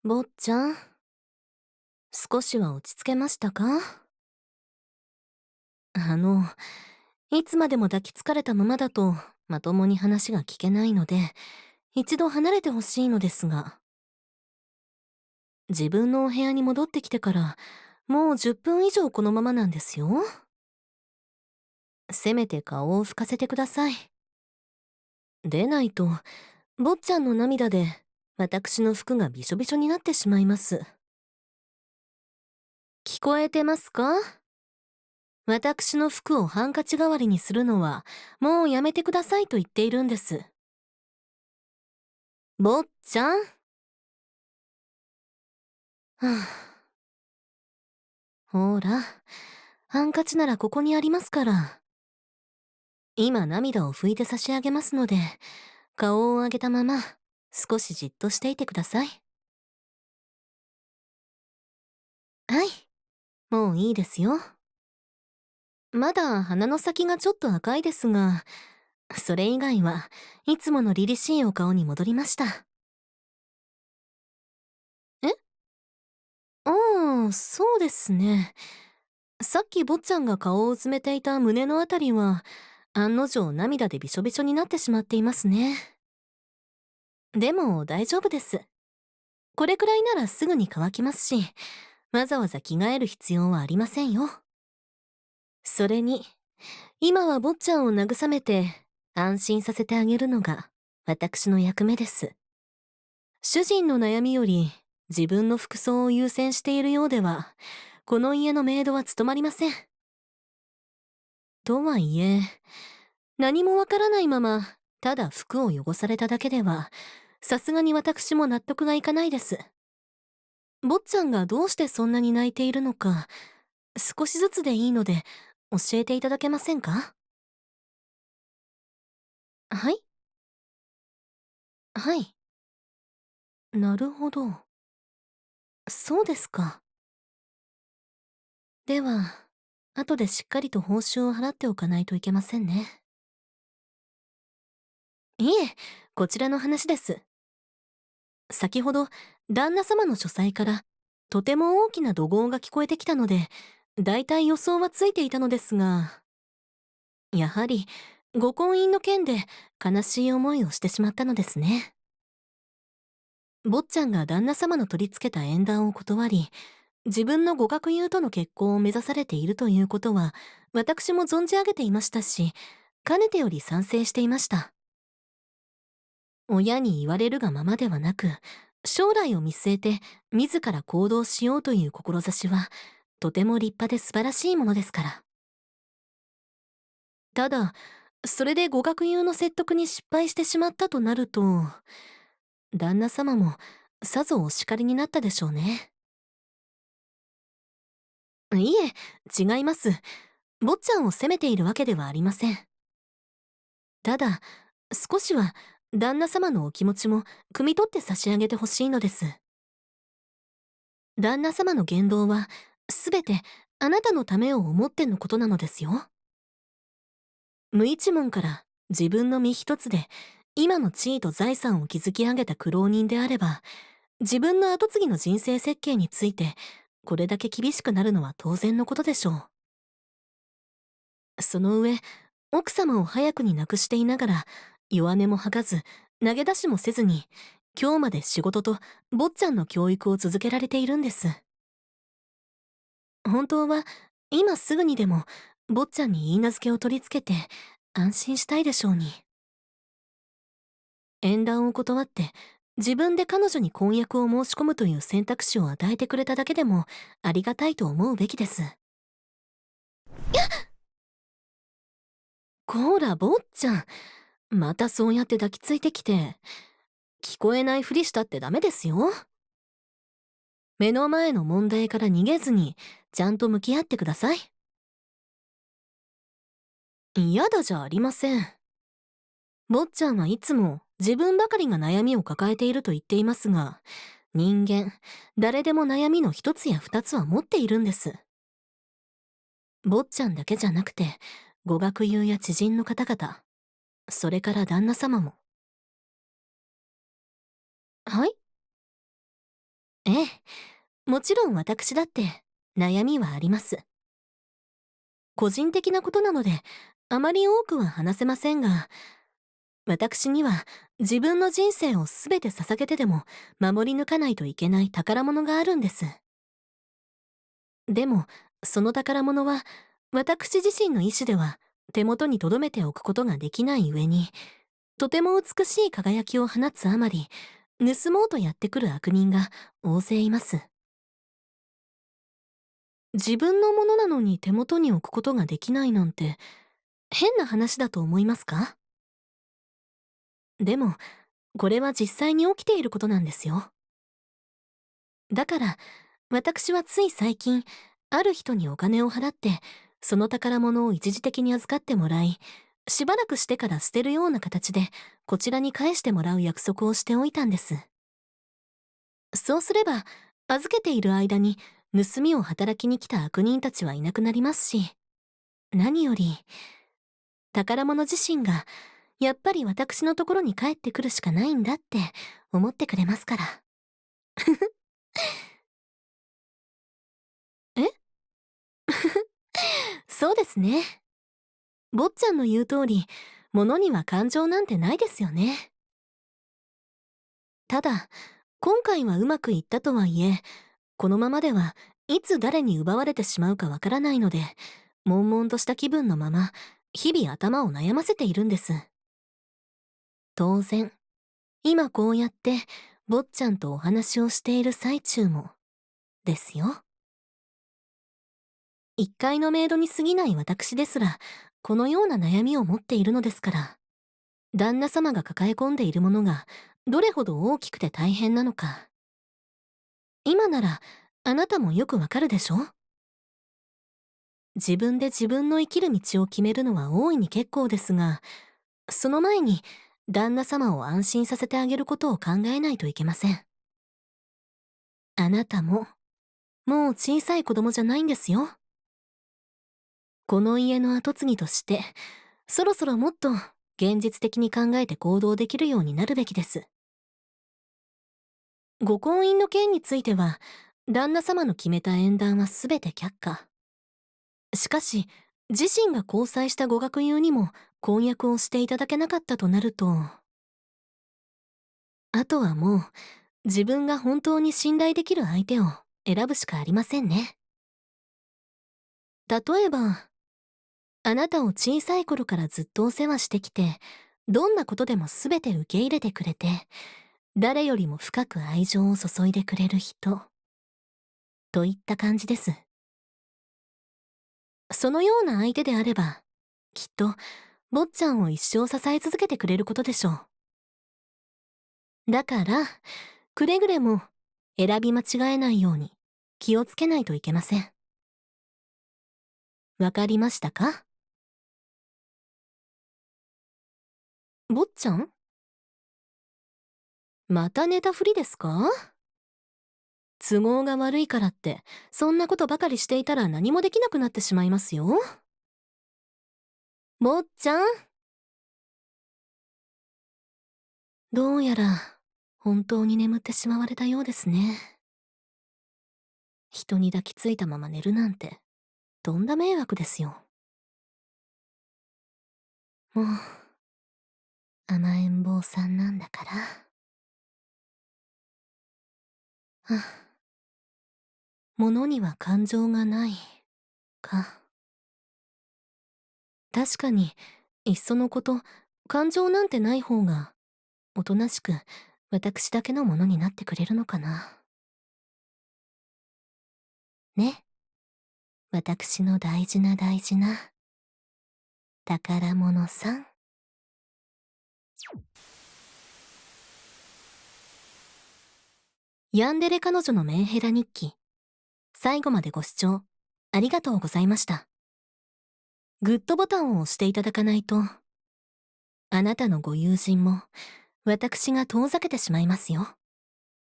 坊ちゃん、少しは落ち着けましたか？あの、いつまでも抱きつかれたままだとまともに話が聞けないので、一度離れてほしいのですが、自分のお部屋に戻ってきてからもう10分以上このままなんですよ。せめて顔を拭かせてください。でないと、坊ちゃんの涙で私の服がびしょびしょになってしまいます。聞こえてますか？私の服をハンカチ代わりにするのはもうやめてくださいと言っているんです。坊ちゃん。はあ、ほら、ハンカチならここにありますから。今涙を拭いて差し上げますので、顔を上げたまま少しじっとしていてください。はい、もういいですよ。まだ鼻の先がちょっと赤いですが、それ以外はいつもの凛々しいお顔に戻りました。え、ああ、そうですね。さっき坊ちゃんが顔をうずめていた胸のあたりは、案の定涙でびしょびしょになってしまっていますね。でも大丈夫です。これくらいならすぐに乾きますし、わざわざ着替える必要はありませんよ。それに、今は坊ちゃんを慰めて安心させてあげるのが私の役目です。主人の悩みより自分の服装を優先しているようでは、この家のメイドは務まりません。とはいえ、何もわからないまま、ただ服を汚されただけでは、さすがに私も納得がいかないです。坊ちゃんがどうしてそんなに泣いているのか、少しずつでいいので、教えていただけませんか？はい。はい。なるほど。そうですか。では、後でしっかりと報酬を払っておかないといけませんね。いえ、こちらの話です。先ほど、旦那様の書斎から、とても大きな怒号が聞こえてきたので、だいたい予想はついていたのですが、やはり、ご婚姻の件で悲しい思いをしてしまったのですね。坊ちゃんが旦那様の取り付けた縁談を断り、自分のご学友との結婚を目指されているということは、私も存じ上げていましたし、かねてより賛成していました。親に言われるがままではなく、将来を見据えて自ら行動しようという志は、とても立派で素晴らしいものですから。ただ、それでご学友の説得に失敗してしまったとなると、旦那様もさぞお叱りになったでしょうね。いえ、違います。坊ちゃんを責めているわけではありません。ただ、少しは旦那様のお気持ちも汲み取って差し上げてほしいのです。旦那様の言動は、すべてあなたのためを思ってのことなのですよ。無一文から自分の身一つで、今の地位と財産を築き上げた苦労人であれば、自分の後継ぎの人生設計について、これだけ厳しくなるのは当然のことでしょう。その上、奥様を早くに亡くしていながら、弱音も吐かず、投げ出しもせずに、今日まで仕事と坊ちゃんの教育を続けられているんです。本当は、今すぐにでも、坊ちゃんに許嫁を取り付けて、安心したいでしょうに。縁談を断って、自分で彼女に婚約を申し込むという選択肢を与えてくれただけでも、ありがたいと思うべきです。こら、坊ちゃん。またそうやって抱きついてきて、聞こえないふりしたってダメですよ。目の前の問題から逃げずに、ちゃんと向き合ってください。嫌だじゃありません。坊ちゃんはいつも自分ばかりが悩みを抱えていると言っていますが、人間、誰でも悩みの一つや二つは持っているんです。坊ちゃんだけじゃなくて、ご学友や知人の方々、それから旦那様も。はい。ええ、もちろん私だって悩みはあります。個人的なことなので、あまり多くは話せませんが、私には自分の人生を全て捧げてでも守り抜かないといけない宝物があるんです。でも、その宝物は私自身の意志では手元に留めておくことができない上に、とても美しい輝きを放つあまり、盗もうとやってくる悪人が大勢います。自分のものなのに手元に置くことができないなんて、変な話だと思いますか？でも、これは実際に起きていることなんですよ。だから、私はつい最近、ある人にお金を払って、その宝物を一時的に預かってもらい、しばらくしてから捨てるような形で、こちらに返してもらう約束をしておいたんです。そうすれば、預けている間に、盗みを働きに来た悪人たちはいなくなりますし、何より、宝物自身が、やっぱり私のところに帰ってくるしかないんだって思ってくれますから。えそうですね。坊ちゃんの言う通り、物には感情なんてないですよね。ただ、今回はうまくいったとはいえ、このままではいつ誰に奪われてしまうかわからないので、悶々とした気分のまま、日々頭を悩ませているんです。当然、今こうやって、坊ちゃんとお話をしている最中も、ですよ。一階のメイドに過ぎない私ですら、このような悩みを持っているのですから、旦那様が抱え込んでいるものが、どれほど大きくて大変なのか、今なら、あなたもよくわかるでしょ？自分で自分の生きる道を決めるのは大いに結構ですが、その前に、旦那様を安心させてあげることを考えないといけません。あなたも、もう小さい子供じゃないんですよ。この家の跡継ぎとして、そろそろもっと現実的に考えて行動できるようになるべきです。ご婚姻の件については、旦那様の決めた縁談はすべて却下。しかし、自身が交際したご学友にも婚約をしていただけなかったとなると、あとはもう、自分が本当に信頼できる相手を選ぶしかありませんね。例えば、あなたを小さい頃からずっとお世話してきて、どんなことでも全て受け入れてくれて、誰よりも深く愛情を注いでくれる人、といった感じです。そのような相手であれば、きっと、坊ちゃんを一生支え続けてくれることでしょう。だから、くれぐれも、選び間違えないように、気をつけないといけません。わかりましたか？坊ちゃん？また寝たふりですか？都合が悪いからって、そんなことばかりしていたら何もできなくなってしまいますよ。坊ちゃん？どうやら、本当に眠ってしまわれたようですね。人に抱きついたまま寝るなんて、とんだ迷惑ですよ。もう、甘えん坊さんなんだから。はあ、物には感情がない、か。確かに、いっそのこと、感情なんてない方が、おとなしく、私だけのものになってくれるのかな。ね。私の大事な大事な、宝物さん。ヤンデレ彼女のメンヘラ日記。最後までご視聴、ありがとうございました。グッドボタンを押していただかないと、あなたのご友人も、私が遠ざけてしまいますよ。